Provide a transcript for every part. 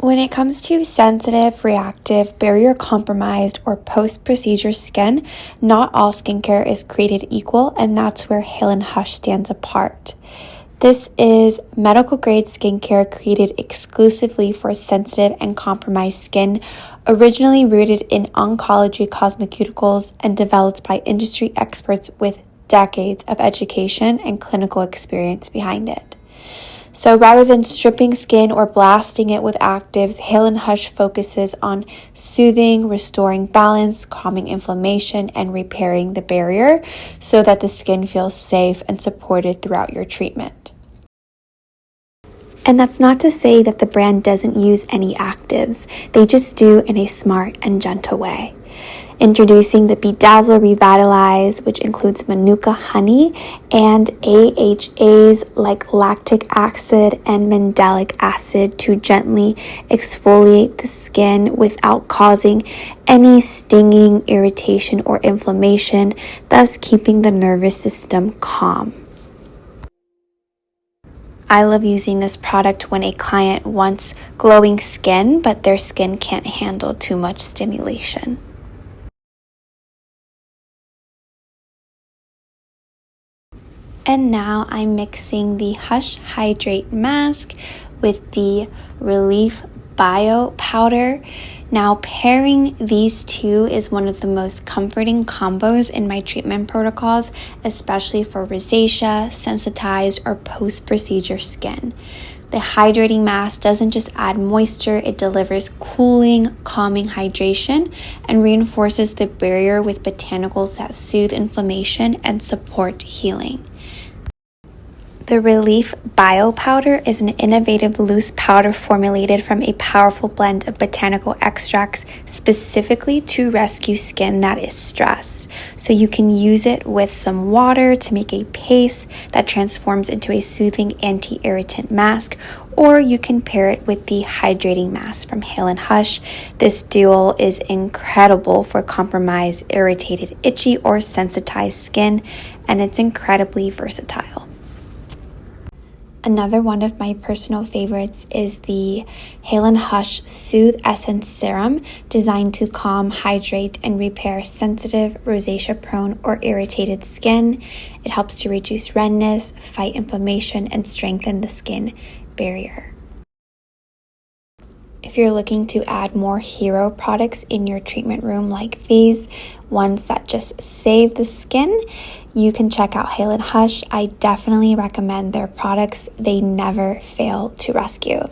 When it comes to sensitive, reactive, barrier-compromised, or post-procedure skin, not all skincare is created equal, and that's where Hale Hush stands apart. This is medical-grade skincare created exclusively for sensitive and compromised skin, originally rooted in oncology cosmeceuticals and developed by industry experts with decades of education and clinical experience behind it. So rather than stripping skin or blasting it with actives, Hale Hush focuses on soothing, restoring balance, calming inflammation, and repairing the barrier so that the skin feels safe and supported throughout your treatment. And that's not to say that the brand doesn't use any actives. They just do in a smart and gentle way. Introducing the Bedazzle Revitalize, which includes Manuka honey and AHAs like lactic acid and mandelic acid to gently exfoliate the skin without causing any stinging, irritation, or inflammation, thus keeping the nervous system calm. I love using this product when a client wants glowing skin, but their skin can't handle too much stimulation. And now I'm mixing the Hush Hydrate Mask with the Relief Bio Powder. Now pairing these two is one of the most comforting combos in my treatment protocols, especially for rosacea, sensitized, or post-procedure skin. The hydrating mask doesn't just add moisture, it delivers cooling, calming hydration and reinforces the barrier with botanicals that soothe inflammation and support healing. The Relief Bio Powder is an innovative loose powder formulated from a powerful blend of botanical extracts specifically to rescue skin that is stressed. So you can use it with some water to make a paste that transforms into a soothing anti-irritant mask, or you can pair it with the hydrating mask from Hale Hush. This duo is incredible for compromised, irritated, itchy, or sensitized skin, and it's incredibly versatile. Another one of my personal favorites is the Hale Hush Soothe Essence Serum, designed to calm, hydrate, and repair sensitive, rosacea-prone, or irritated skin. It helps to reduce redness, fight inflammation, and strengthen the skin barrier. If you're looking to add more hero products in your treatment room like these, ones that just save the skin, you can check out Hale Hush. I definitely recommend their products. They never fail to rescue.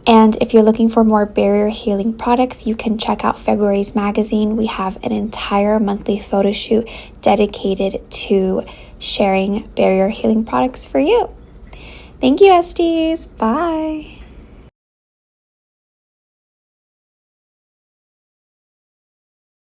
And if you're looking for more barrier healing products, you can check out February's magazine. We have an entire monthly photo shoot dedicated to sharing barrier healing products for you. Thank you, Esties. Bye.